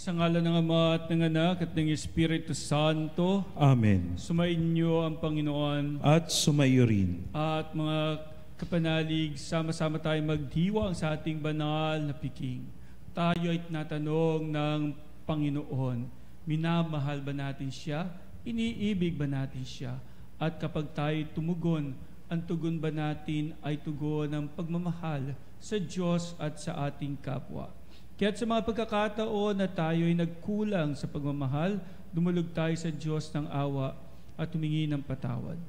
Sa ngalan ng Ama at ng Anak at ng Espiritu Santo. Amen. Sumainyo ang Panginoon. At sumayo rin. At mga kapanalig, sama-sama tayo magdiwang sa ating banal na piking. Tayo ay tinatanong ng Panginoon, minamahal ba natin siya? Iniibig ba natin siya? At kapag tayo tumugon, ang tugon ba natin ay tugon ng pagmamahal sa Diyos at sa ating kapwa? Kaya't sa mga pagkakataon na tayo ay nagkulang sa pagmamahal, dumulog tayo sa Diyos ng awa at humingi ng patawad.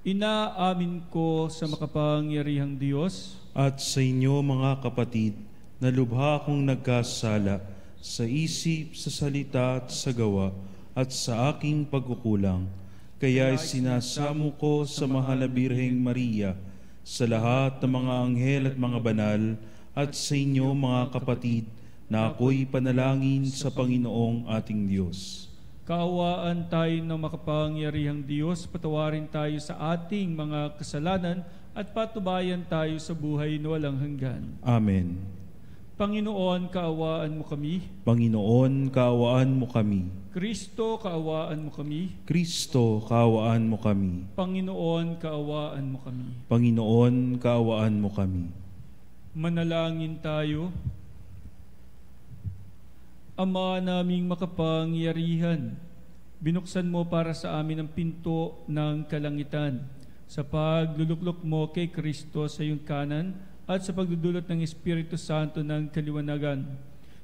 Inaamin ko sa makapangyarihang Diyos at sa inyo mga kapatid, na lubha akong nagkasala sa isip, sa salita at sa gawa at sa aking pagkukulang. Kaya sinasamo ko sa mahal na Birheng Maria, sa lahat ng mga anghel at mga banal, at sa inyo mga kapatid, na ako'y panalangin sa Panginoong ating Diyos. Kaawaan tayo ng makapangyarihang Diyos, patawarin tayo sa ating mga kasalanan at patubayan tayo sa buhay na walang hanggan. Amen. Panginoon, kaawaan mo kami. Panginoon, kaawaan mo kami. Kristo, kaawaan mo kami. Kristo, kaawaan mo kami. Panginoon, kaawaan mo kami. Panginoon, kaawaan mo kami. Manalangin tayo. Ama naming makapangyarihan, binuksan mo para sa amin ang pinto ng kalangitan sa pagluluklok mo kay Kristo sa iyong kanan at sa pagdudulot ng Espiritu Santo ng kaliwanagan.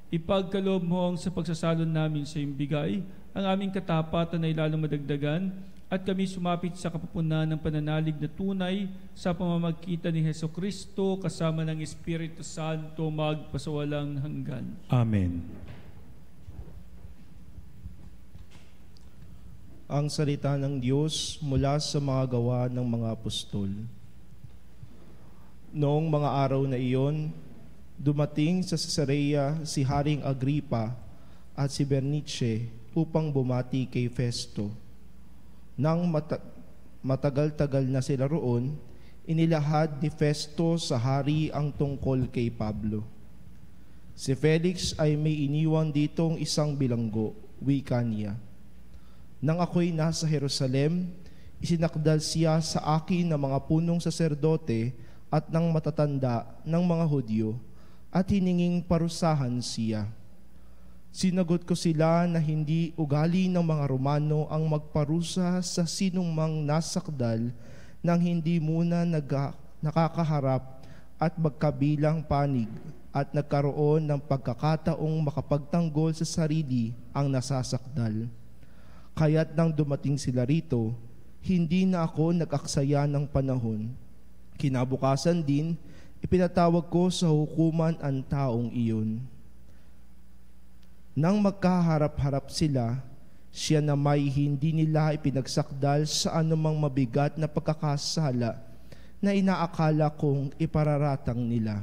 Ipagkaloob mo ang sa pagsasalon namin sa iyong bigay, ang aming katapatan ay lalong madagdagan, at kami sumapit sa kapapunan ng pananalig na tunay sa pamamagitan ni Hesukristo kasama ng Espiritu Santo magpasawalang hanggan. Amen. Ang salita ng Diyos mula sa mga gawa ng mga apostol. Noong mga araw na iyon, dumating sa Cesarea si Haring Agripa at si Bernice upang bumati kay Festo. Nang matagal-tagal na sila roon, inilahad ni Festo sa hari ang tungkol kay Pablo. Si Felix ay may iniwan ditong isang bilanggo, wika niya. Nang ako'y nasa Jerusalem, isinakdal siya sa akin ng mga punong saserdote at ng matatanda ng mga Hudyo, at hininging parusahan siya. Sinagot ko sila na hindi ugali ng mga Romano ang magparusa sa sinong mang nasakdal nang hindi muna nakakaharap at magkabilang panig at nagkaroon ng pagkakataong makapagtanggol sa sarili ang nasasakdal. Kaya't nang dumating sila rito, hindi na ako nag-aksaya ng panahon. Kinabukasan din, ipinatawag ko sa hukuman ang taong iyon. Nang magkaharap-harap sila, siya na may hindi nila ipinagsakdal sa anumang mabigat na pagkakasala na inaakala kong ipararatang nila.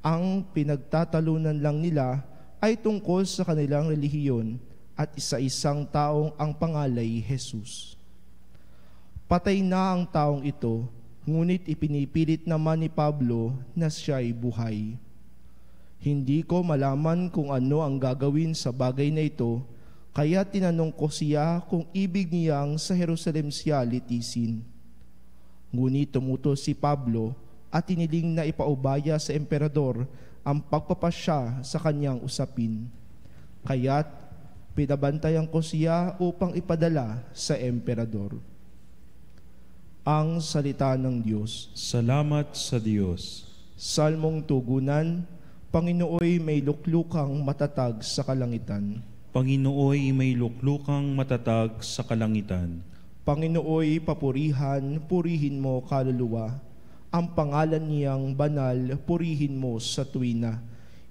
Ang pinagtatalunan lang nila ay tungkol sa kanilang relihiyon at isa-isang taong ang pangalay Jesus. Patay na ang taong ito, ngunit ipinipilit naman ni Pablo na siya'y buhay. Hindi ko malaman kung ano ang gagawin sa bagay na ito, kaya tinanong ko siya kung ibig niyang sa Jerusalem siya litisin. Ngunit tumuto si Pablo at tiniling na ipaubaya sa emperador ang pagpapasya sa kanyang usapin. Kaya't pinabantayan ko siya upang ipadala sa emperador. Ang salita ng Diyos. Salamat sa Diyos. Salmong tugunan. Panginooy may luklukang matatag sa kalangitan. Panginooy may luklukang matatag sa kalangitan. Panginooy papurihan, purihin mo kaluluwa. Ang pangalan niyang banal, purihin mo sa tuwina.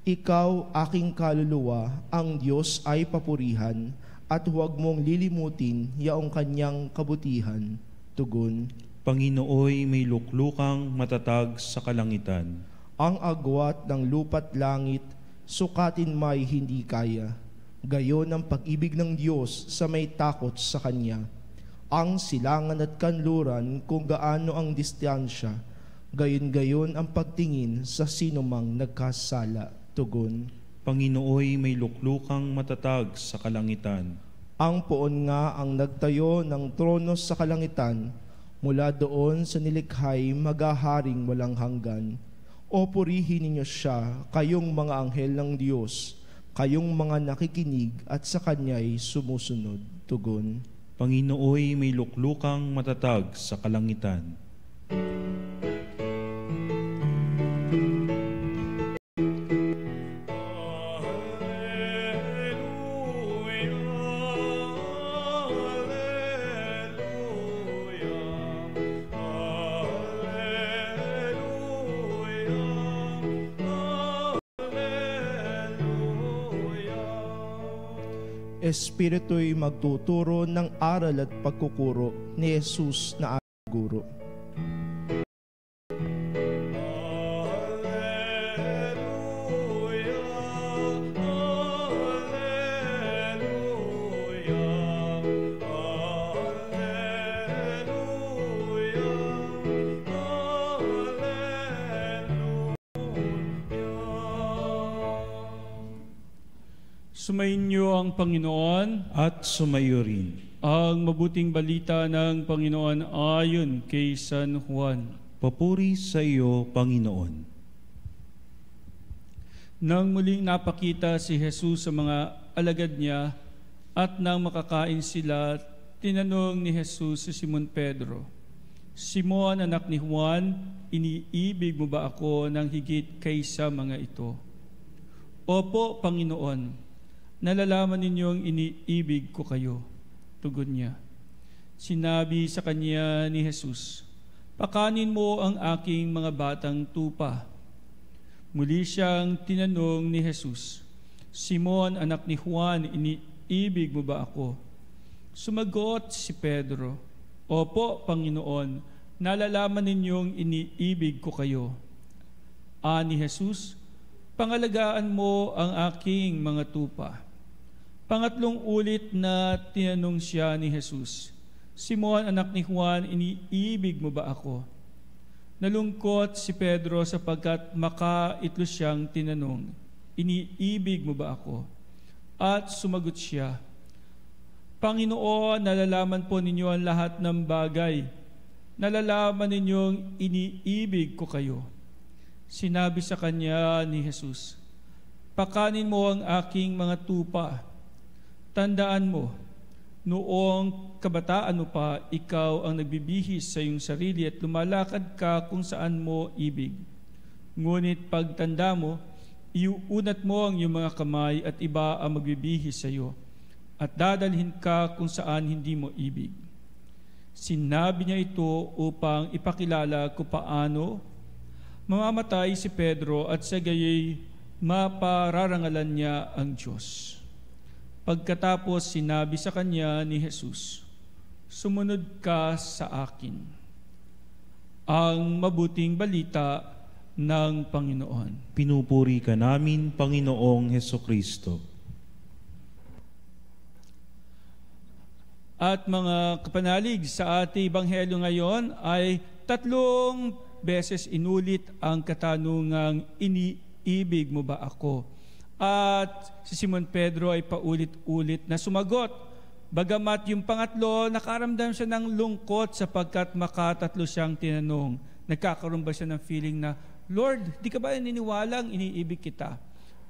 Ikaw, aking kaluluwa, ang Diyos ay papurihan, at huwag mong lilimutin yaong kanyang kabutihan. Tugon. Panginooy may luklukang matatag sa kalangitan. Ang agwat ng lupa't langit, sukatin may hindi kaya. Gayon ang pag-ibig ng Diyos sa may takot sa Kanya. Ang silangan at kanluran kung gaano ang distansya, gayon-gayon ang pagtingin sa sinumang nagkasala. Tugon. Panginooy may luklukang matatag sa kalangitan. Ang poon nga ang nagtayo ng trono sa kalangitan, mula doon sa nilikhay magaharing walang hanggan. O purihin ninyo siya, kayong mga anghel ng Diyos, kayong mga nakikinig at sa Kanya'y sumusunod. Tugon. Panginooy may luklukang matatag sa kalangitan. Espiritu'y magtuturo ng aral at pagkukuro ni Jesus na ating guro. Sumainyo ang Panginoon At sumayo rin. ang mabuting balita ng Panginoon ayon kay San Juan. Papuri sa iyo, Panginoon. Nang muling napakita si Jesus sa mga alagad niya at nang makakain sila, tinanong ni Jesus si Simon Pedro, Simon, anak ni Juan, iniibig mo ba ako ng higit kaysa mga ito? Opo, Panginoon. Nalalaman ninyong iniibig ko kayo. Tugon niya. Sinabi sa kanya ni Jesus, pakanin mo ang aking mga batang tupa. Muli siyang tinanong ni Jesus, Simon, anak ni Juan, iniibig mo ba ako? Sumagot si Pedro, Opo, Panginoon, nalalaman ninyong iniibig ko kayo. Ani Jesus, pangalagaan mo ang aking mga tupa. Pangatlong ulit na tinanong siya ni Jesus, Simon, anak ni Juan, iniibig mo ba ako? Nalungkot si Pedro sapagkat makaitlo siyang tinanong, iniibig mo ba ako? At sumagot siya, Panginoon, nalalaman po ninyo ang lahat ng bagay. Nalalaman ninyong iniibig ko kayo. Sinabi sa kanya ni Jesus, pakanin mo ang aking mga tupa. Tandaan mo, noong kabataan mo pa, ikaw ang nagbibihis sa iyong sarili at lumalakad ka kung saan mo ibig. Ngunit pagtanda mo, iuunat mo ang iyong mga kamay at iba ang magbibihis sa iyo at dadalhin ka kung saan hindi mo ibig. Sinabi niya ito upang ipakilala kung paano mamamatay si Pedro at sa gaya'y mapararangalan niya ang Diyos. Pagkatapos sinabi sa kanya ni Jesus, sumunod ka sa akin. Ang mabuting balita ng Panginoon. Pinupuri ka namin, Panginoong Hesukristo. At mga kapanalig, sa ating Ebanghelyo ngayon ay 3 beses inulit ang katanungang, iniibig mo ba ako? At si Simon Pedro ay paulit-ulit na sumagot. Bagamat yung pangatlo, nakaramdam siya ng lungkot sapagkat makatatlo siyang tinanong. Nagkakaroon ba siya ng feeling na, Lord, di ka ba naniniwalang iniibig kita?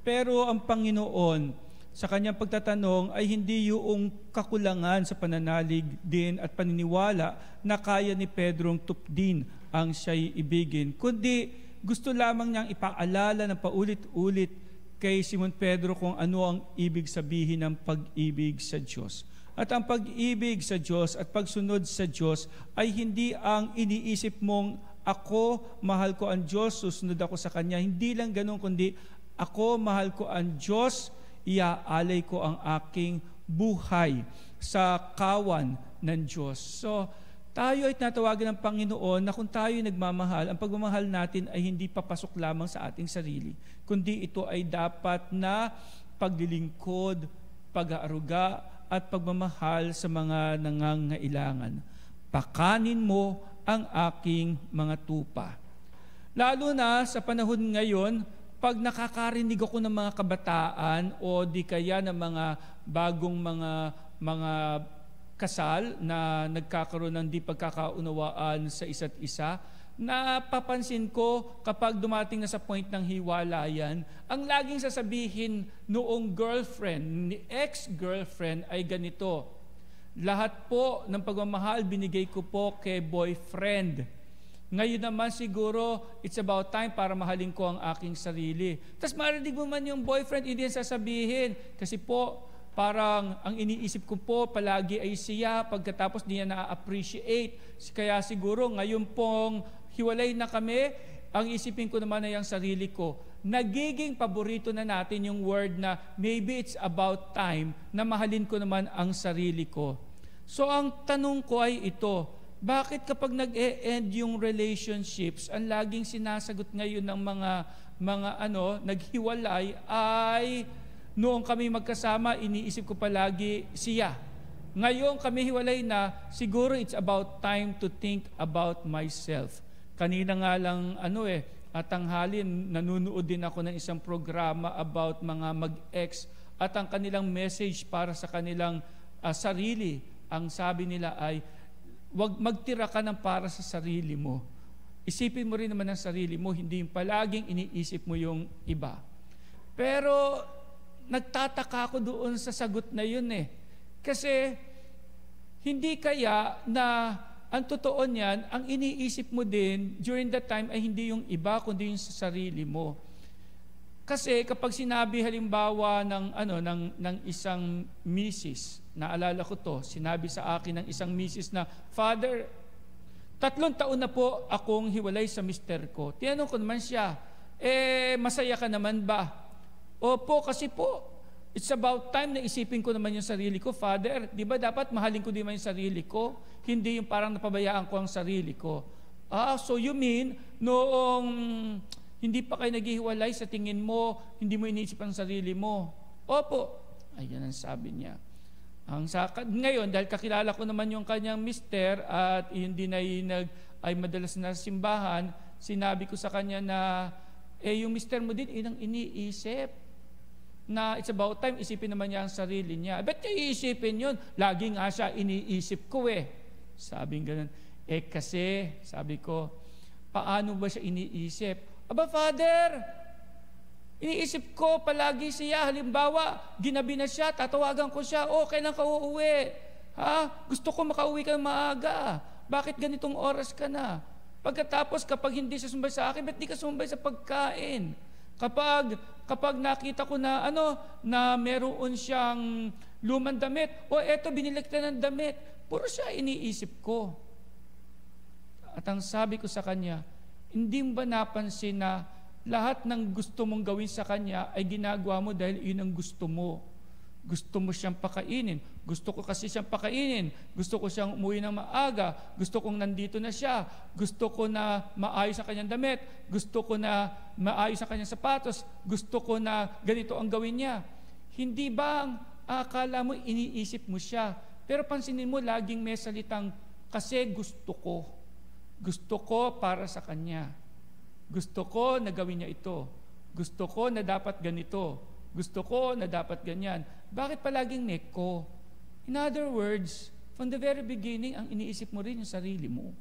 Pero ang Panginoon, sa kanyang pagtatanong ay hindi yung kakulangan sa pananalig din at paniniwala na kaya ni Pedrong tupdin ang siya'y ibigin, kundi gusto lamang niyang ipaalala ng paulit-ulit kay Simon Pedro kung ano ang ibig sabihin ng pag-ibig sa Diyos. At ang pag-ibig sa Diyos at pagsunod sa Diyos ay hindi ang iniisip mong ako, mahal ko ang Diyos, susunod ako sa Kanya. Hindi lang ganun, kundi ako, mahal ko ang Diyos, iaalay ko ang aking buhay sa kawan ng Diyos. So, tayo ay tinatawagan ng Panginoon na kung tayo nagmamahal, ang pagmamahal natin ay hindi papasok lamang sa ating sarili, kundi ito ay dapat na paglilingkod, pag-aaruga, at pagmamahal sa mga nangangailangan. Pakanin mo ang aking mga tupa. Lalo na sa panahon ngayon, pag nakakarinig ako ng mga kabataan o di kaya ng mga bagong mga kasal na nagkakaroon ng di pagkakaunawaan sa isa't isa, napapansin ko kapag dumating na sa point ng hiwalayan, ang laging sasabihin noong girlfriend, ni ex-girlfriend ay ganito, lahat po ng pagmamahal binigay ko po kay boyfriend. Ngayon naman siguro, it's about time para mahalin ko ang aking sarili. Tapos marinig mo man yung boyfriend, hindi yan sasabihin. Kasi po, parang ang iniisip ko po palagi ay siya pagkatapos niya na-appreciate. Kaya siguro ngayon pong hiwalay na kami, ang isipin ko naman ay ang sarili ko. Nagiging paborito na natin yung word na maybe it's about time na mahalin ko naman ang sarili ko. So ang tanong ko ay ito, bakit kapag nag-e-end yung relationships, ang laging sinasagot ngayon ng mga naghiwalay ay noong kami magkasama, iniisip ko palagi siya. Ngayon kami hiwalay na, siguro it's about time to think about myself. Kanina nga lang tanghali, nanunood din ako ng isang programa about mga mag-ex at ang kanilang message para sa kanilang sarili, ang sabi nila ay, wag magtira ka ng para sa sarili mo. Isipin mo rin naman ang sarili mo, hindi yung palaging iniisip mo yung iba. Pero nagtataka ako doon sa sagot na yun Kasi hindi kaya na ang totoo niyan, ang iniisip mo din during that time ay hindi yung iba kundi yung sa sarili mo. Kasi kapag sinabi halimbawa ng isang misis, naalala ko to, sinabi sa akin ng isang misis na, Father, 3 taon na po akong hiwalay sa mister ko. Tinanong ko naman siya, masaya ka naman ba? Opo, kasi po, it's about time na isipin ko naman yung sarili ko, Father. Di ba dapat mahalin ko din naman yung sarili ko? Hindi yung parang napabayaan ko ang sarili ko. So you mean, noong hindi pa kayo naghihiwalay, sa tingin mo, hindi mo iniisip ang sarili mo? Opo. Ayan ang sabi niya. Ngayon, dahil kakilala ko naman yung kanyang mister at hindi na ay madalas na simbahan, sinabi ko sa kanya na, yung mister mo din, inang iniisip na it's about time, isipin naman niya ang sarili niya. Ba't niya iisipin yun? Lagi nga siya iniisip ko Sabing ganun. Kasi, sabi ko, paano ba siya iniisip? Aba, Father, iniisip ko palagi siya. Halimbawa, ginabi na siya, tatawagan ko siya, kailan ka uuwi? Gusto ko makauwi ka maaga. Bakit ganitong oras ka na? Pagkatapos, kapag hindi siya sumbay sa akin, ba't di ka sumbay sa pagkain? Kapag nakita ko na na meron siyang lumang damit, eto binili kita ng damit, puro siya iniisip ko. At ang sabi ko sa kanya, hindi mo ba napansin na lahat ng gusto mong gawin sa kanya ay ginagawa mo dahil yun ang gusto mo? Gusto mo siyang pakainin. Gusto ko kasi siyang pakainin. Gusto ko siyang umuwi ng maaga. Gusto kong nandito na siya. Gusto ko na maayos ang kanyang damit. Gusto ko na maayos ang kanyang sapatos. Gusto ko na ganito ang gawin niya. Hindi ba ang akala mo iniisip mo siya? Pero pansinin mo, laging may salitang, kasi gusto ko. Gusto ko para sa kanya. Gusto ko na gawin niya ito. Gusto ko na dapat ganito. Gusto ko na dapat ganyan. Bakit palaging may ko? In other words, from the very beginning, ang iniisip mo rin yung sarili mo.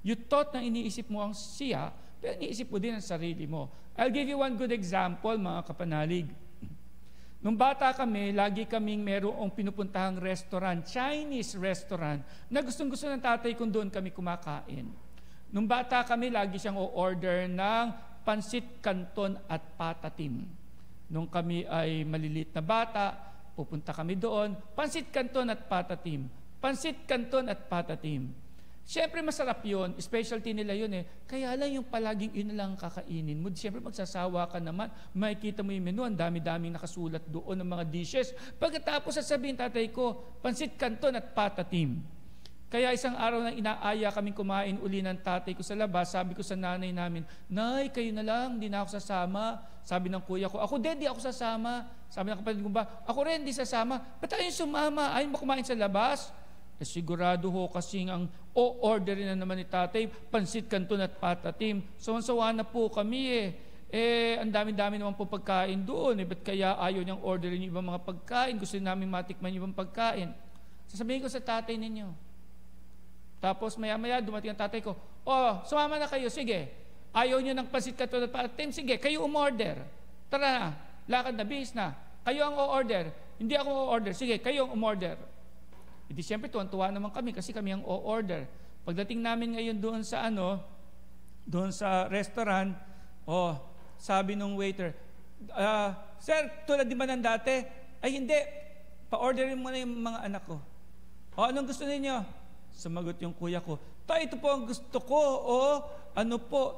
You thought na iniisip mo ang siya, pero iniisip mo din ang sarili mo. I'll give you one good example, mga kapanalig. Nung bata kami, lagi kaming merong pinupuntahang restaurant, Chinese restaurant, na gustong-gusto ng tatay kung doon kami kumakain. Nung bata kami, lagi siyang o-order ng pansit canton at patatim. Nung kami ay maliliit na bata, pupunta kami doon, pansit canton at patatim. Pansit canton at patatim. Siyempre masarap yun, specialty nila yun eh. Kaya lang yung palaging yun lang kakainin mo. Siyempre magsasawa ka naman, makikita mo yung menu, ang dami-daming nakasulat doon ng mga dishes. Pagkatapos sasabihin tatay ko, pansit canton at patatim. Kaya isang araw na inaaya kaming kumain uli ng tatay ko sa labas, sabi ko sa nanay namin, Nay, kayo na lang, hindi na ako sasama. Sabi ng kuya ko, ako din, di ako sasama. Sabi ng kapatid ko ba, ako rin, di sasama. Ba't tayo sumama? Ayaw mo kumain sa labas? Sigurado ho kasing ang o-orderin na naman ni tatay, pansit canton at patatim. Sawan-sawa na po kami ang dami-dami naman po pagkain doon. Ba't kaya ayaw niyang orderin yung ibang mga pagkain? Gusto namin matikman yung ibang pagkain. Sasabihin ko sa tatay ninyo. Tapos maya-maya dumating ang tatay ko, sumama na kayo, sige. Ayaw niyo ng pansit canton at patatim, sige, kayo umorder. Tara na, lakad na, bihis na. Kayo ang o-order. Hindi ako o-order, sige, kayo ang umorder. Hindi siyempre tuwan-tuwa naman kami kasi kami ang o-order. Pagdating namin ngayon doon sa restaurant, sabi nung waiter, Sir, tulad din ba ng dati? Ay hindi, pa-orderin mo na yung mga anak ko. Anong gusto ninyo? Sumagot yung kuya ko, ito po ang gusto ko,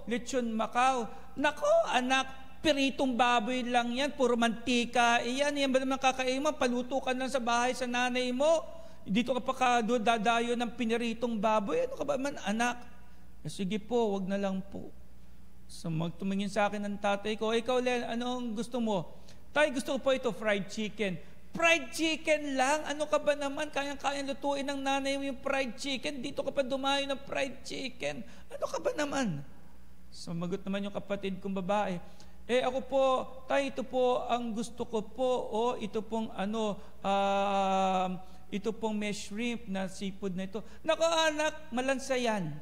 lechon Macau. Nako anak, piritong baboy lang yan, puro mantika, yan ba naman kakain mo, paluto ka lang sa bahay sa nanay mo. Dito ka pa dadayo ng piniritong baboy. Ano ka ba man, anak? Sige po, wag na lang po. So magtumingin sa akin ng tatay ko, ikaw Len, anong gusto mo? Tay, gusto ko po ito, fried chicken. Fried chicken lang? Ano ka ba naman? Kayang-kayang lutuin ng nanay mo yung fried chicken. Dito ka pa dumayo ng fried chicken. Ano ka ba naman? Sumagot naman yung kapatid kong babae. Ako po, tay, ito po ang gusto ko po. Ito pong ito pong mesh shrimp na seafood na ito. Nako anak, malansa yan.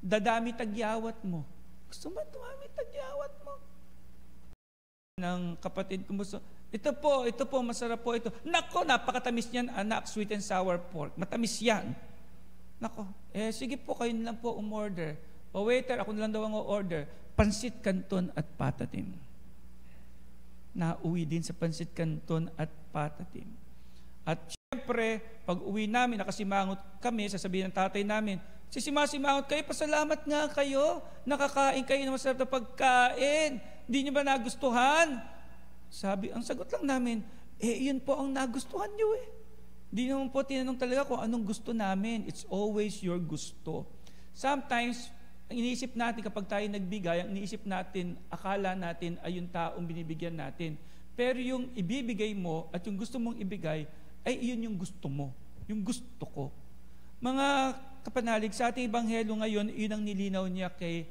Dadami tagyawat mo. Gusto mo dumami tagyawat mo? Ng kapatid ko, ito po, masarap po ito. Nako, napakatamis niyan anak, sweet and sour pork. Matamis yan. Nako, sige po, kayo na lang po umorder. Waiter, ako na lang daw ang order. Pansit canton at patatim. Nauwi din sa pansit canton at patatim. At siyempre, pag uwi namin, nakasimangot kami, sasabihin ng tatay namin, simasimangot kayo, pasalamat nga kayo, nakakain kayo ng masarap na pagkain, hindi nyo ba nagustuhan? Ang sagot lang namin, yun po ang nagustuhan nyo Hindi naman po tinanong talaga kung anong gusto namin, it's always your gusto. Sometimes, ang iniisip natin kapag tayo nagbigay, ang iniisip natin, akala natin ay yung taong binibigyan natin. Pero yung ibibigay mo at yung gusto mong ibigay, ay iyon yung gusto mo, yung gusto ko. Mga kapanalig, sa ating ebanghelyo ngayon, iyon ang nilinaw niya kay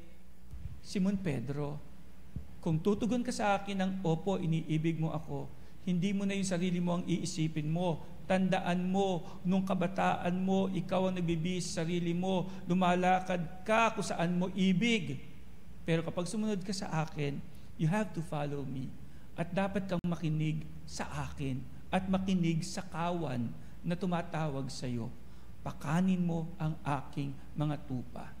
Simon Pedro. Kung tutugon ka sa akin ng opo, iniibig mo ako, hindi mo na yung sarili mo ang iisipin mo. Tandaan mo, nung kabataan mo, ikaw ang nagbibihis sa sarili mo, lumalakad ka kung saan mo ibig. Pero kapag sumunod ka sa akin, you have to follow me. At dapat kang makinig sa akin at makinig sa kawan na tumatawag sa iyo. Pakanin mo ang aking mga tupa.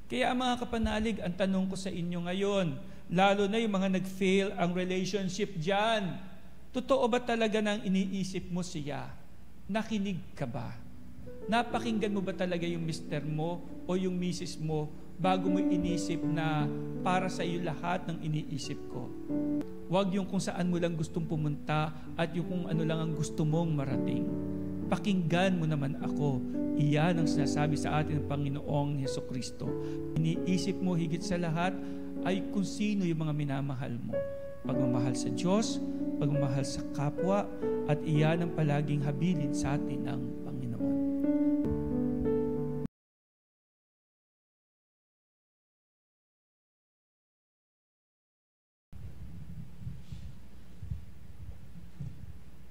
Kaya mga kapanalig, ang tanong ko sa inyo ngayon, lalo na yung mga nag-fail ang relationship dyan, totoo ba talaga nang iniisip mo siya? Nakinig ka ba? Napakinggan mo ba talaga yung mister mo o yung misis mo bago mo inisip na para sa iyo lahat ng iniisip ko? Huwag yung kung saan mo lang gustong pumunta at yung kung ano lang ang gusto mong marating. Pakinggan mo naman ako. Iyan ang sinasabi sa atin ng Panginoong Hesukristo. Iniisip mo higit sa lahat ay kung sino yung mga minamahal mo. Pagmamahal sa Diyos, pagmamahal sa kapwa, at iyan ang palaging habilin sa atin ng Panginoon.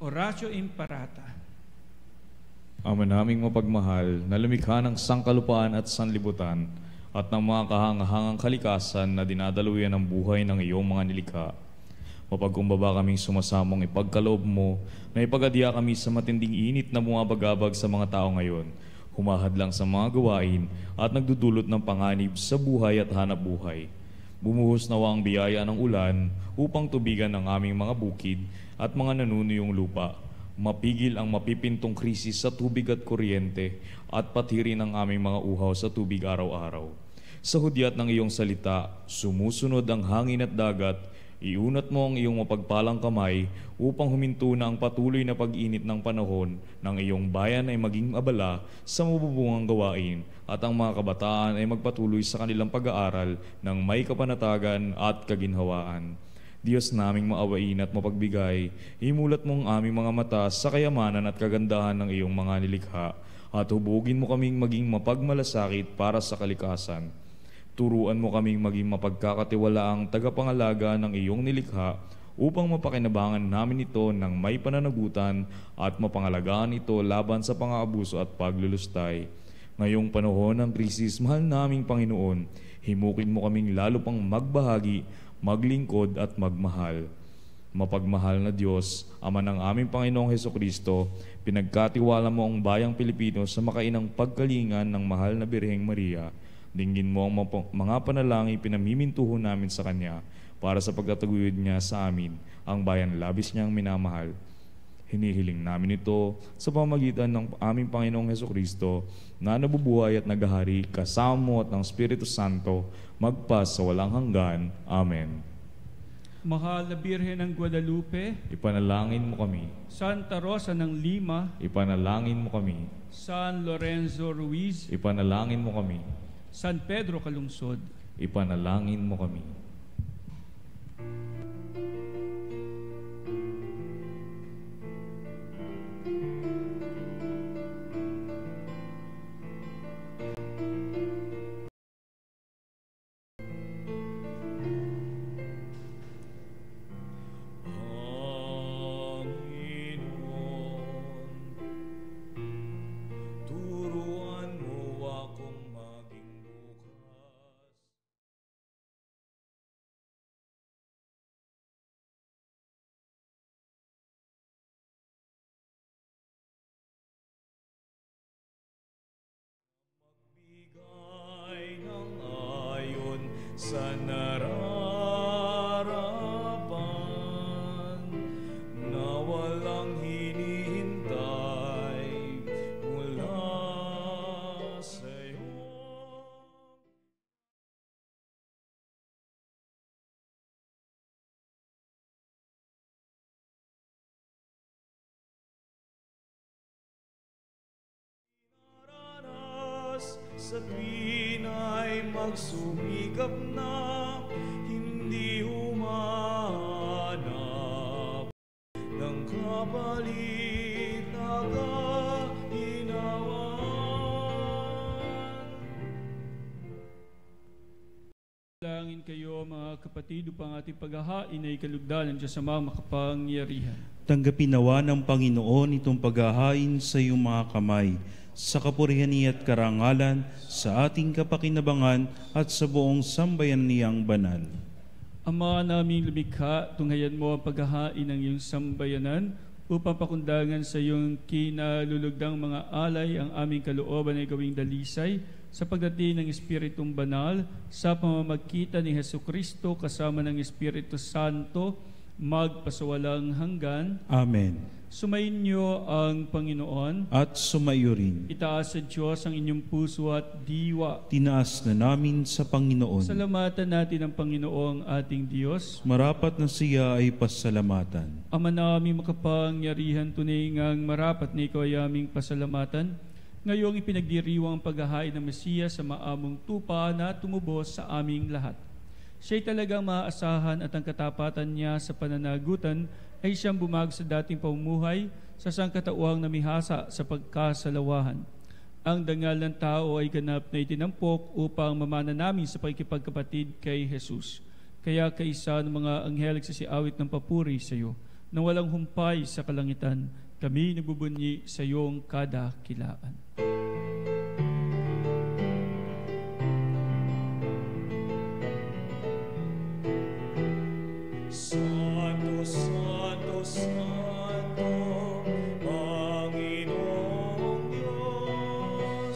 Oratio Imparata. Ama naming mapagmahal, na lumikha ng sangkalupaan at sanlibutan at ng mga kahangahangang kalikasan na dinadaluyan ng buhay ng iyong mga nilikha. Mapagkumbaba kaming sumasamong ipagkaloob mo na ipagadya kami sa matinding init na bumabagabag sa mga tao ngayon humahadlang sa mga gawain at nagdudulot ng panganib sa buhay at hanap buhay. Bumuhos nawa ang biyaya ng ulan upang tubigan ang aming mga bukid at mga nanunuyong lupa. Mapigil ang mapipintong krisis sa tubig at kuryente at patirin ang aming mga uhaw sa tubig araw-araw. Sa hudyat ng iyong salita, sumusunod ang hangin at dagat. Iunat mo ang iyong mapagpalang kamay upang huminto na ang patuloy na pag-init ng panahon ng iyong bayan ay maging abala sa mabubungang gawain at ang mga kabataan ay magpatuloy sa kanilang pag-aaral ng may kapanatagan at kaginhawaan. Diyos naming maawain at mapagbigay, imulat mo ang aming mga mata sa kayamanan at kagandahan ng iyong mga nilikha at hubugin mo kaming maging mapagmalasakit para sa kalikasan. Turuan mo kaming maging mapagkakatiwalaang tagapangalaga ng iyong nilikha upang mapakinabangan namin ito ng may pananagutan at mapangalagaan ito laban sa pang-aabuso at paglulustay. Ngayong panahon ng krisis, mahal naming Panginoon, himukin mo kaming lalo pang magbahagi, maglingkod at magmahal. Mapagmahal na Diyos, Ama ng aming Panginoong Hesukristo, pinagkatiwala mo ang bayang Pilipino sa makainang pagkalingan ng mahal na Birheng Maria. Dinggin mo ang mga panalangin pinamimintuho namin sa Kanya para sa pagtataguyod niya sa amin, ang bayan labis niyang minamahal. Hinihiling namin ito sa pamamagitan ng aming Panginoong Hesukristo na nabubuhay at naghahari kasama mo at ng Espiritu Santo magpa sa walang hanggan. Amen. Mahal na Birhen ng Guadalupe, Ipanalangin mo kami. Santa Rosa ng Lima, Ipanalangin mo kami. San Lorenzo Ruiz, Ipanalangin mo kami. San Pedro Calungsod, Ipanalangin mo kami. Sa nararapan na walang hinihintay mula sa'yo. Naranas sa tuwin ay magsumikap na hindi humanap ng kapalit na kainawan. Langin kayo mga kapatid upang ating paghahain ay kalugdan ng Diyos Ama makapangyarihan. Tanggapin nawa ng Panginoon itong paghahain sa iyong mga kamay, sa kapurihan niya at karangalan, sa ating kapakinabangan at sa buong sambayan niyang banal. Ama naming lumikha, tunghayan mo ang paghahain ng iyong sambayanan upang pakundangan sa iyong kinalulugdang mga alay ang aming kalooban ay gawing dalisay sa pagdating ng Espiritong Banal sa pamamagitan ni Hesukristo kasama ng Espiritu Santo magpasawalang hanggan. Amen. Sumainyo ang Panginoon. At sumayo rin. Itaas sa Diyos ang inyong puso at diwa. Tinaas na namin sa Panginoon. Salamatan natin ang Panginoong ating Diyos. Marapat na siya ay pasalamatan. Ama namin makapangyarihan, tunay ngang marapat na ikaw ay aming pasalamatan. Ngayong ipinagdiriwang ang paghahain ng Mesiyas sa maamong tupa na tumubos sa aming lahat. Siya'y talagang maaasahan at ang katapatan niya sa pananagutan ay siyang bumag sa dating pamumuhay sa sangkatauhang namihasa sa pagkasalawahan. Ang dangal ng tao ay ganap na itinampok upang mamana namin sa pakikipagkapatid kay Jesus. Kaya kaisa ng mga anghel nagsisiawit ng papuri sa iyo, nang walang humpay sa kalangitan, kami nagbubunyi sa iyong kadakilaan. Santo, Santo, Santo, Panginoong Diyos,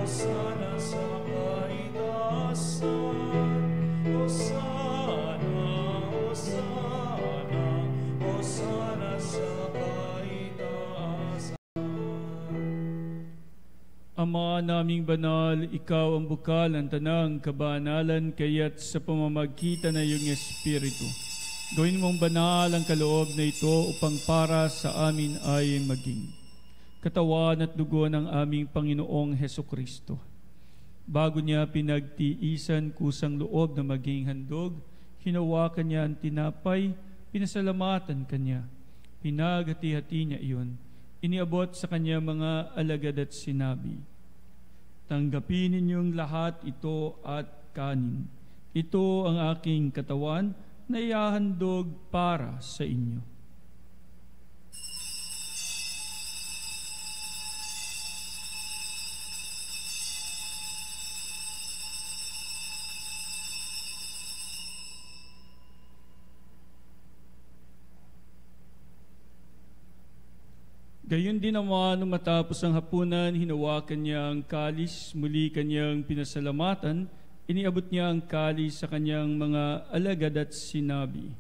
Hosana sa kaitaasan, Hosana, Hosana, Hosana sa kaitaasan. Ama naming banal, ikaw ang bukal ng tanang kabanalan, kaya't sa pamamagitan ng iyong Espiritu, gawin mong banal ang kaloob na ito upang para sa amin ay maging katawan at dugo ng aming Panginoong Hesukristo. Bago niya pinagtiisan kusang loob na maging handog, hinawakan niya ang tinapay, pinasalamatan kanya, pinaghati-hati niya iyon, iniabot sa kanya mga alagad at sinabi, "Tanggapin ninyong lahat ito at kanin. Ito ang aking katawan na ihahandog para sa inyo." Gayon din naman, nung matapos ang hapunan, hinawakan niya ang kalis, muli kanyang pinasalamatan, iniabot niya ang kalis sa kanyang mga alagad at sinabi,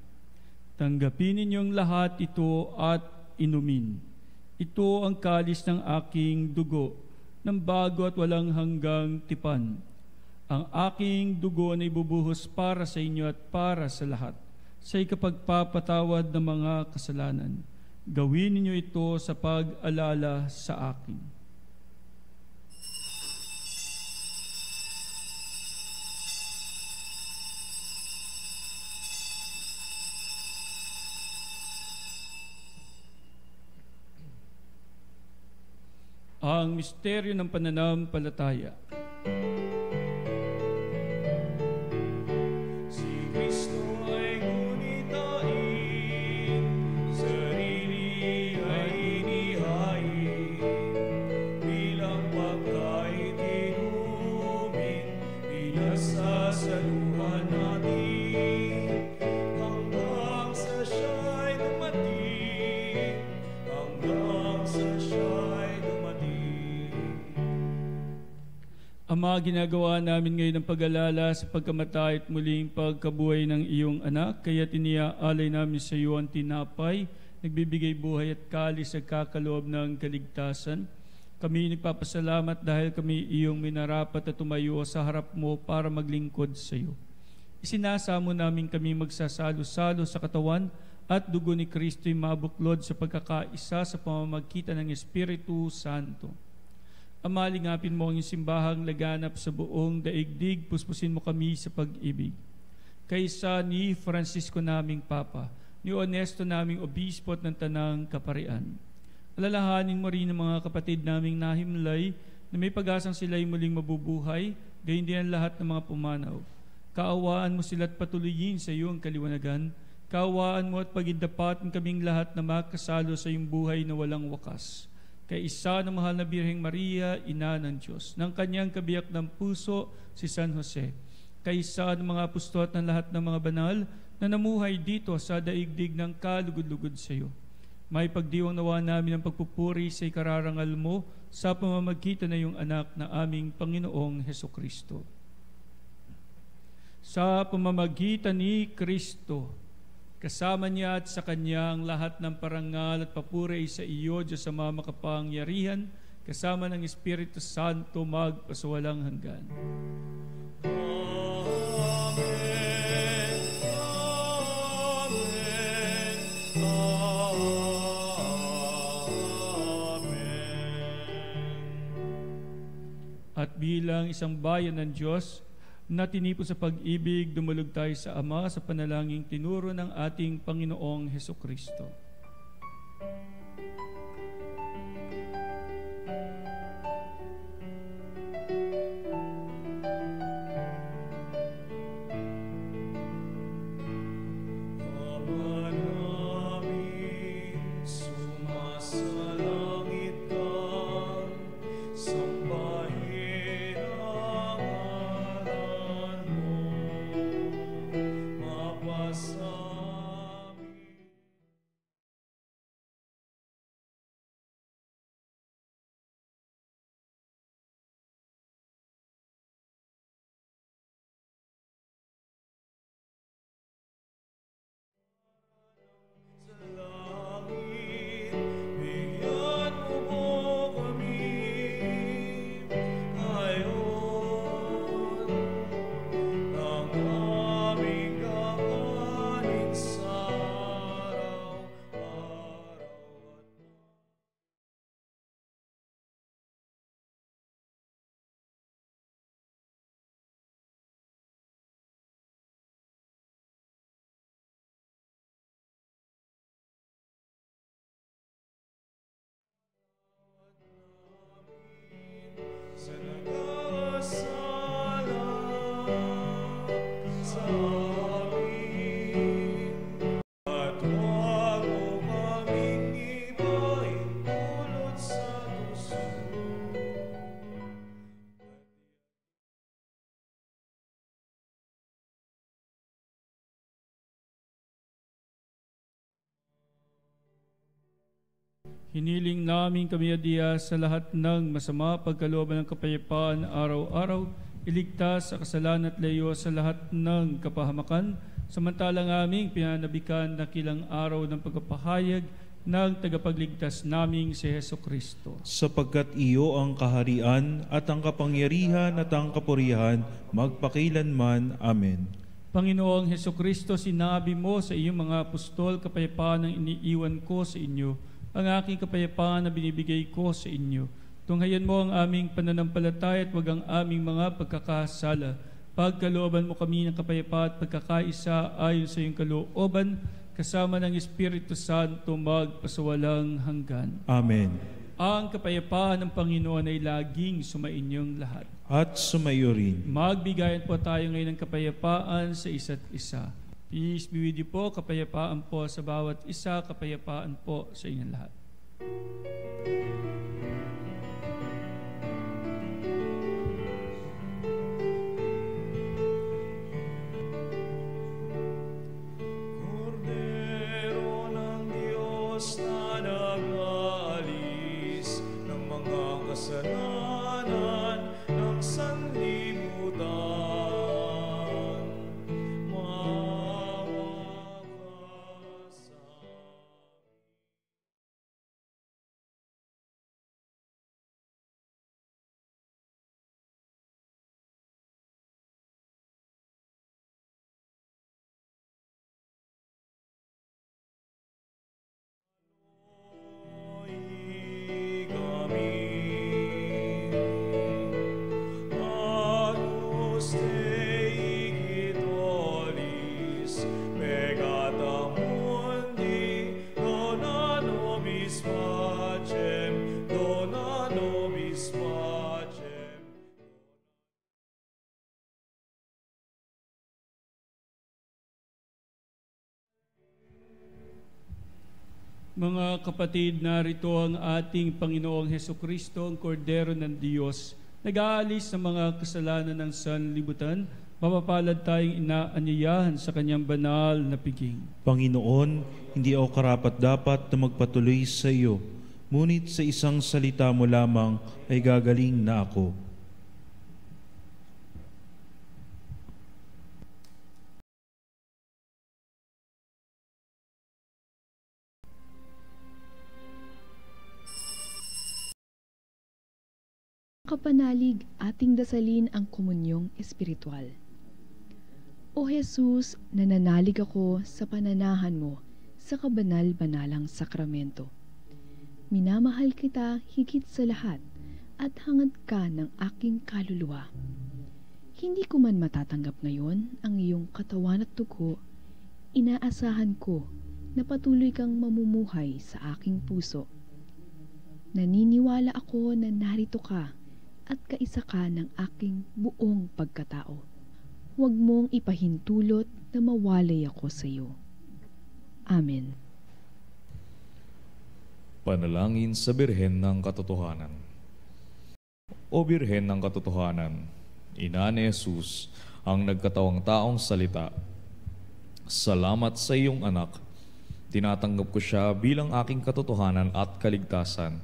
"Tanggapin ninyong lahat ito at inumin. Ito ang kalis ng aking dugo, ng bago at walang hanggang tipan. Ang aking dugo na ibubuhos para sa inyo at para sa lahat, sa ikapagpapatawad ng mga kasalanan. Gawin ninyo ito sa pag-alala sa akin." Ang misteryo ng pananampalataya. Ama, ginagawa namin ngayon ang pag-alala sa pagkamatay at muling pagkabuhay ng iyong anak, kaya tiniaalay namin sa iyo ang tinapay, nagbibigay buhay at kalis sa kakaloob ng kaligtasan. Kami nagpapasalamat dahil kami iyong minarapat at tumayo sa harap mo para maglingkod sa iyo. Isinasamo namin kami magsasalo-salo sa katawan at dugo ni Kristo'y mabuklod sa pagkakaisa sa pamamagitan ng Espiritu Santo. Ama, lingapin mo ang iyong simbahang laganap sa buong daigdig, puspusin mo kami sa pag-ibig. Kaysa ni Francisco naming Papa, ni Onesto naming Obispo at ng Tanang Kaparian. Alalahanin mo rin ang mga kapatid naming nahimlay na may pag-asang sila'y muling mabubuhay, gayon din ang lahat ng mga pumanaw. Kaawaan mo sila at patuloyin sa iyong kaliwanagan. Kaawaan mo at pagindapatin kaming lahat na makasalo sa iyong buhay na walang wakas. Kay isa ng mahal na Birheng Maria, Ina ng Diyos, ng kanyang kabiyak ng puso, si San Jose, kay isa ng mga apostol at ng lahat ng mga banal na namuhay dito sa daigdig ng kalugod-lugod sa iyo. May pagdiwang nawa namin ang pagpupuri sa ikararangal mo sa pamamagitan na iyong anak na aming Panginoong Hesukristo. Sa pamamagitan ni Kristo, kasama niya at sa Kanya ang lahat ng parangal at papuri sa iyo, Diyos Ama makapangyarihan, kasama ng Espiritu Santo magpasawalang hanggan. Amen. Amen. Amen. At bilang isang bayan ng Diyos, na tinipon sa pag-ibig, dumulog tayo sa Ama sa panalangin tinuro ng ating Panginoong Hesukristo. Hiniling namin kami adiya sa lahat ng masama, pagkalooban ng kapayapaan araw-araw, iligtas sa kasalanan at layo sa lahat ng kapahamakan, samantalang aming pinanabikan na kilang araw ng pagpapahayag ng tagapagligtas naming si Heso Kristo. Sapagkat iyo ang kaharian at ang kapangyarihan at ang kapurihan magpakilanman. Amen. Panginoong Heso Kristo, sinabi mo sa iyong mga apostol, kapayapaan ang iniiwan ko sa inyo, ang aking kapayapaan na binibigay ko sa inyo. Tunghayan mo ang aming pananampalataya at wag ang aming mga pagkakasala. Pagkalooban mo kami ng kapayapaan at pagkakaisa ayon sa iyong kalooban, kasama ng Espiritu Santo magpasawalang hanggan. Amen. Ang kapayapaan ng Panginoon ay laging sumainyong lahat. At sumayo rin. Magbigayan po tayo ngayon ng kapayapaan sa isa't isa. Peace be with you po, kapayapaan po sa bawat isa, kapayapaan po sa inyong lahat. Kordero ng Diyos na nag-aalis ng mga kasalanan ng sanlibutan. Mga kapatid, narito ang ating Panginoong Heso Kristo, ang Kordero ng Diyos, nag-aalis sa mga kasalanan ng sanlibutan. Mapapalad tayong inaanyayahan sa kanyang banal na piging. Panginoon, hindi ako karapat-dapat na magpatuloy sa iyo, ngunit sa isang salita mo lamang ay gagaling na ako. Kapanalig, ating dasalin ang komunyong espiritual. O Jesus, nananalig ako sa pananahan mo sa kabanal-banalang sakramento. Minamahal kita higit sa lahat at hangad ka ng aking kaluluwa. Hindi ko man matatanggap ngayon ang iyong katawan at dugo, inaasahan ko na patuloy kang mamumuhay sa aking puso. Naniniwala ako na narito ka at kaisa ka ng aking buong pagkatao. Huwag mong ipahintulot na mawalay ako sa iyo. Amen. Panalangin sa Birhen ng Katotohanan. O Birhen ng Katotohanan, Ina ni Jesus, ang nagkatawang taong salita, salamat sa iyong anak. Tinatanggap ko siya bilang aking katotohanan at kaligtasan.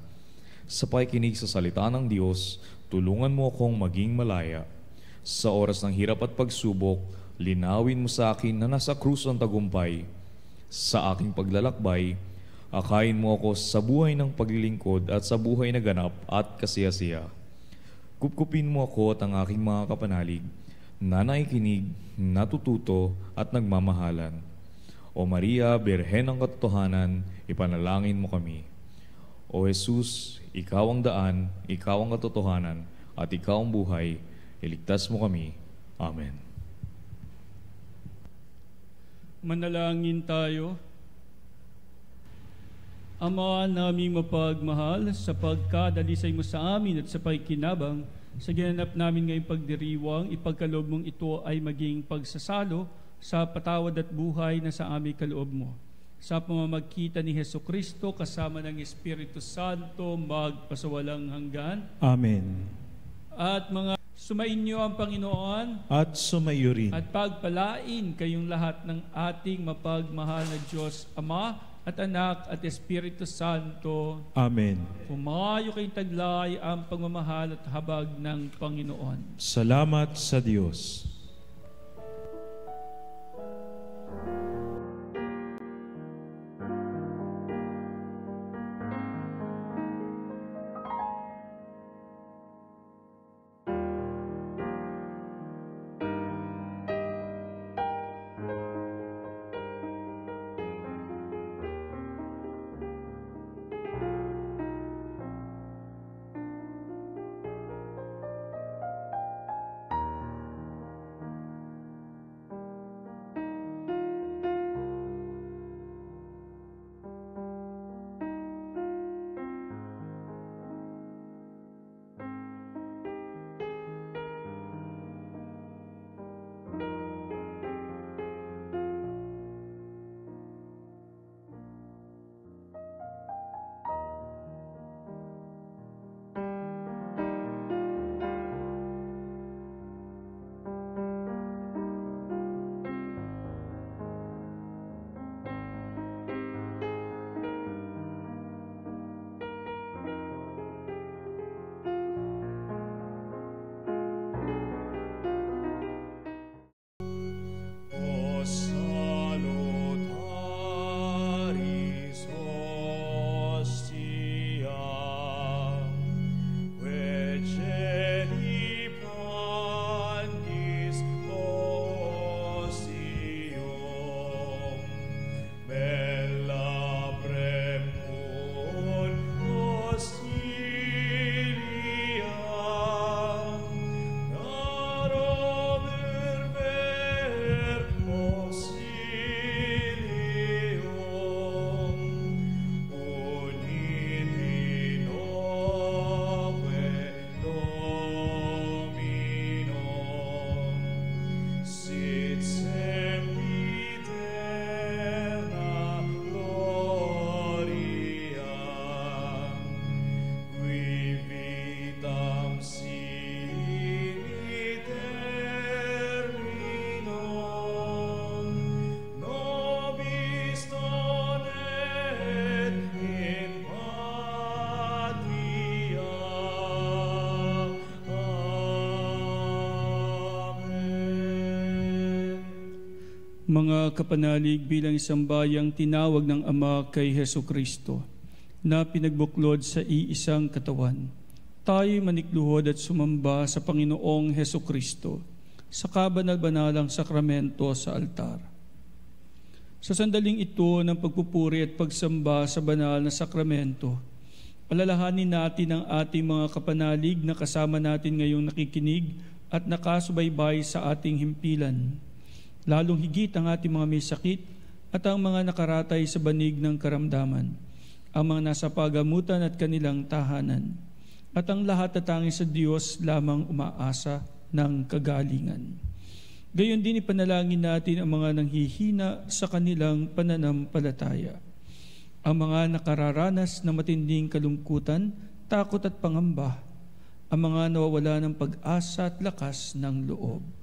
Sa pakikinig sa salita ng Diyos, tulungan mo akong maging malaya. Sa oras ng hirap at pagsubok, linawin mo sa akin na nasa krus ang tagumpay. Sa aking paglalakbay, akayin mo ako sa buhay ng paglilingkod at sa buhay na ganap at kasiyasiya. Kupkupin mo ako at ang aking mga kapanalig, na nakikinig, natututo at nagmamahalan. O Maria, Birhen ng Katotohanan, ipanalangin mo kami. O Jesus, ikaw ang daan, ikaw ang katotohanan, at ikaw ang buhay, iligtas mo kami. Amen. Manalangin tayo. Ama naming mapagmahal, sa pagkadalisay mo sa amin at sa pagkinabang, sa ginanap namin ngayong pagdiriwang, ipagkaloob mong ito ay maging pagsasalo sa patawad at buhay na sa aming kaloob mo. Sa pamamagitan ni Heso Kristo, kasama ng Espiritu Santo, magpasawalang hanggan. Amen. At mga sumainyo ang Panginoon, At sumayo rin. at pagpalain kayong lahat ng ating mapagmahal na Diyos Ama, at Anak at Espiritu Santo. Amen. Pumayo kayong taglay ang pagmamahal at habag ng Panginoon. Salamat sa Diyos. Mga kapanalig, bilang isang bayang tinawag ng Ama kay Hesu Kristo na pinagbuklod sa iisang katawan, tayo'y manikluhod at sumamba sa Panginoong Hesu Kristo sa kabanal-banalang sakramento sa altar. Sa sandaling ito ng pagpupuri at pagsamba sa banal na sakramento, alalahanin natin ang ating mga kapanalig na kasama natin ngayong nakikinig at nakasubaybay sa ating himpilan. Lalong higit ang ating mga may sakit at ang mga nakaratay sa banig ng karamdaman, ang mga nasa pagamutan at kanilang tahanan, at ang lahat na tanging sa Diyos lamang umaasa ng kagalingan. Gayon din ipanalangin natin ang mga nanghihina sa kanilang pananampalataya, ang mga nakararanas ng matinding kalungkutan, takot at pangamba, ang mga nawawala ng pag-asa at lakas ng loob.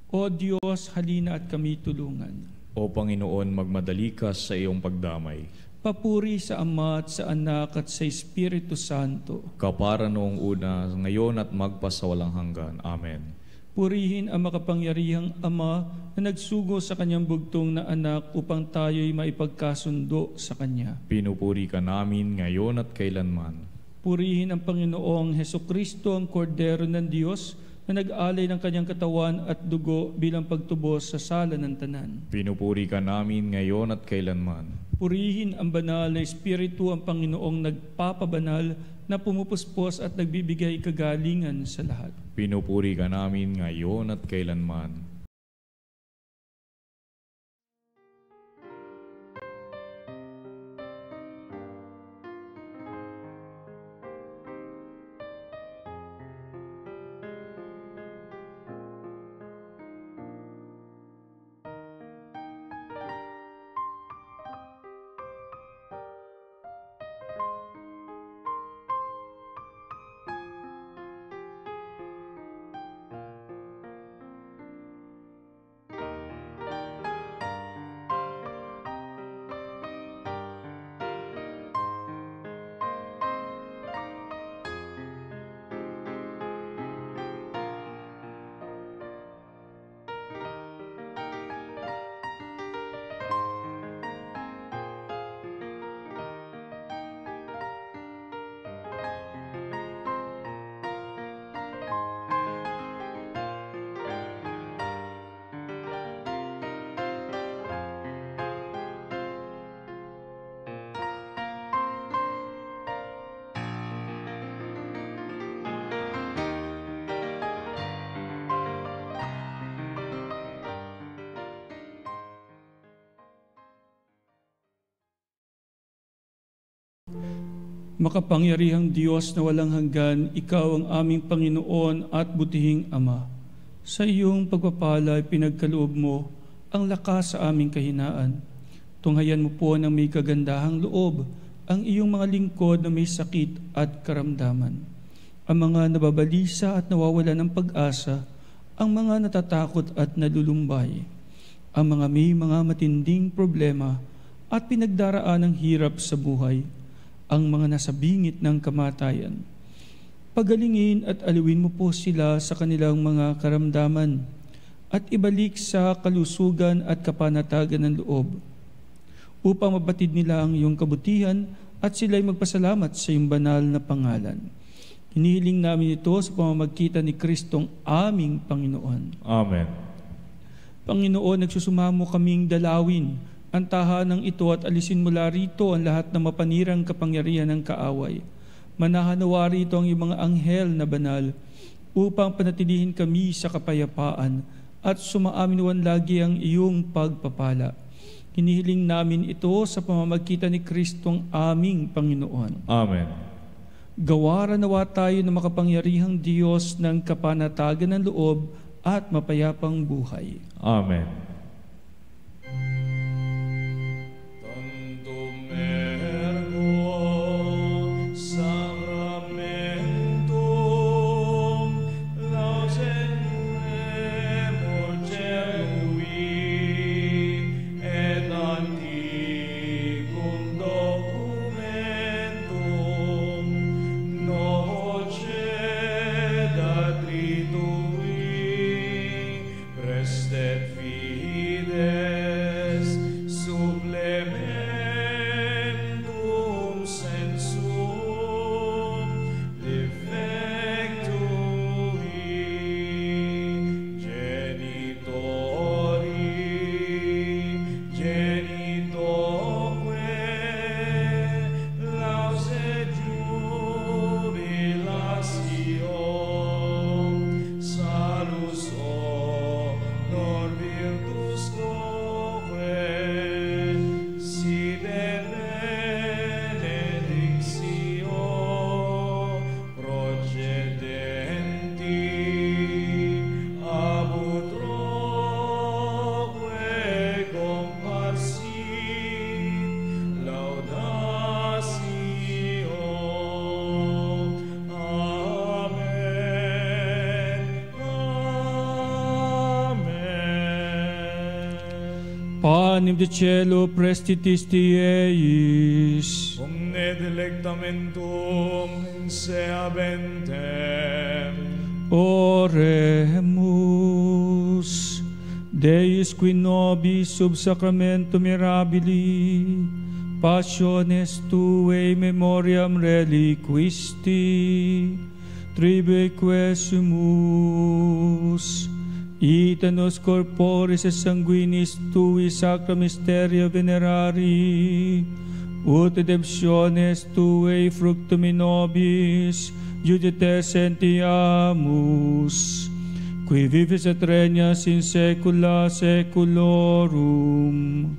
O Diyos, halina at kami tulungan. O Panginoon, magmadali ka sa iyong pagdamay. Papuri sa Ama at sa Anak at sa Espiritu Santo. Kapara noong una, ngayon at magpasawalang hanggan. Amen. Purihin ang makapangyarihang Ama na nagsugo sa kanyang bugtong na anak upang tayo'y maipagkasundo sa Kanya. Pinupuri ka namin ngayon at kailanman. Purihin ang Panginoong Hesukristo, ang Kordero ng Diyos, na nag-alay ng kanyang katawan at dugo bilang pagtubos sa sala ng tanan. Pinupuri ka namin ngayon at kailanman. Purihin ang banal na Espiritu, ang Panginoong nagpapabanal na pumupuspos at nagbibigay kagalingan sa lahat. Pinupuri ka namin ngayon at kailanman. Makapangyarihang Diyos na walang hanggan, Ikaw ang aming Panginoon at butihing Ama. Sa iyong pagpapala, pinagkaloob mo ang lakas sa aming kahinaan. Tunghayan mo po ng may kagandahang loob ang iyong mga lingkod na may sakit at karamdaman. Ang mga nababalisa at nawawala ng pag-asa, ang mga natatakot at nalulumbay, ang mga may mga matinding problema at pinagdaraan ng hirap sa buhay, ang mga nasa bingit ng kamatayan. Pagalingin at aliwin mo po sila sa kanilang mga karamdaman at ibalik sa kalusugan at kapanatagan ng loob, upang mabatid nila ang iyong kabutihan at sila'y magpasalamat sa iyong banal na pangalan. Hinihiling namin ito sa pamamagitan ni Kristong aming Panginoon. Amen. Panginoon, nagsusumamo kaming dalawin ang tahanang ito at alisin mula rito ang lahat ng mapanirang kapangyarihan ng kaaway. Manahanawa rito ang iyong mga anghel na banal upang panatilihin kami sa kapayapaan at sumaamin lagi ang iyong pagpapala. Hinihiling namin ito sa pamamagitan ni Kristong aming Panginoon. Amen. Gawaran nawa tayo ng makapangyarihang Diyos ng kapanatagan ng loob at mapayapang buhay. Amen. Panem de cielo prestitisti eis, omne delectamentum in se habentem. Oremus. Deus qui nobis sub sacramento mirabili, passiones tuae memoriam reliquisti, tribeque sumus, ita nos corporis et sanguinis tui sacra mysteria venerari, ut redemptiones tuae fructum nobis iudite sentiamus, qui vivis et regnas in saecula saeculorum.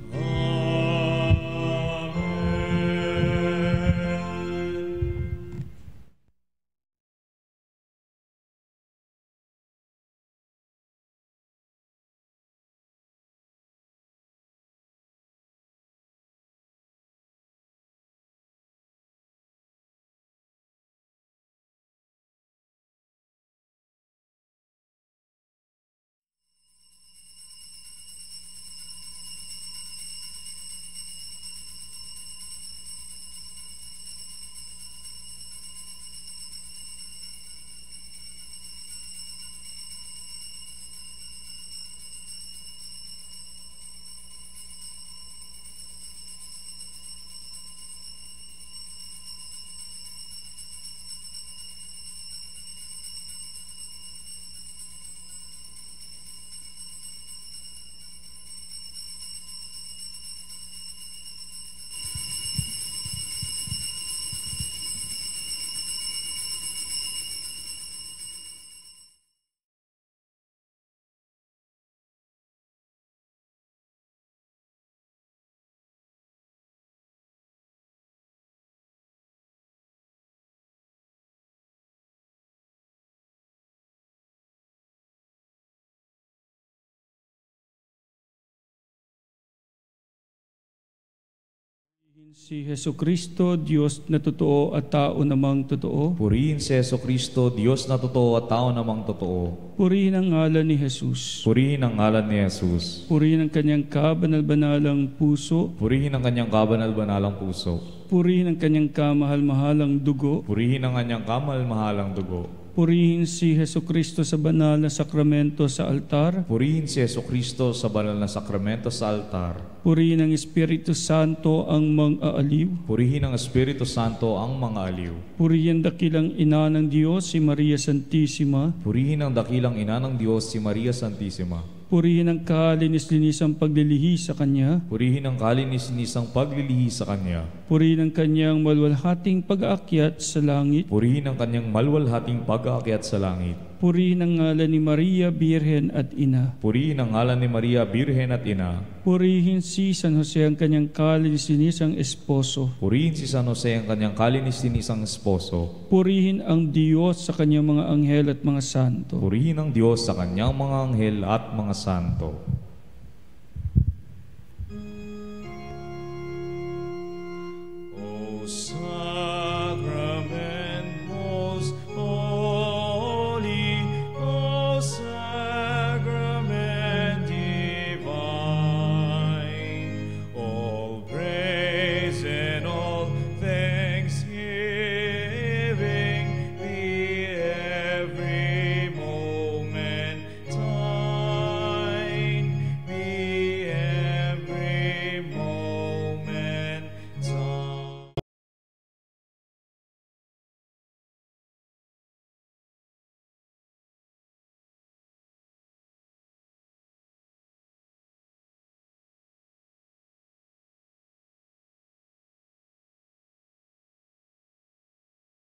Si Hesu Kristo, Diyos na totoo at tao namang totoo. Purihin si Hesu Kristo, Diyos na totoo at tao namang totoo. Purihin ang ngalan ni Jesus. Purihin ang ngalan ni Jesus. Purihin ang kanyang kabanal-banalang puso. Purihin ang kanyang kabanal-banalang puso. Purihin ang kanyang kamahal-mahalang dugo. Purihin ang kanyang kamal-mahalang dugo. Purihin si Hesu Kristo sa banal na sakramento sa altar. Purihin si Hesu Kristo sa banal na sakramento sa altar. Purihin ang Espiritu Santo ang mang-aaliw. Purihin ang Espiritu Santo ang mga aliw. Purihin dakilang ina ng Diyos, si Maria Santissima. Purihin ang dakilang ina ng Diyos, si Maria Santissima. Purihin ang kalinis-linisang paglilihi sa Kanya. Purihin ang kalinis-linisang paglilihi sa Kanya. Purihin ang Kanyang malwalhating pag-aakyat sa langit. Purihin ang kanyang malwalhating pag-aakyat sa langit. Purihin ang ngalan ni Maria, Birhen at Ina. Purihin ang ngalan ni Maria, Birhen at Ina. Purihin si San Jose ang kanyang kalinis-linisang esposo. Purihin si San Jose ang kanyang kalinis-linisang esposo. Purihin ang Diyos sa kanyang mga anghel at mga santo. Purihin ang Diyos sa kanyang mga anghel at mga santo.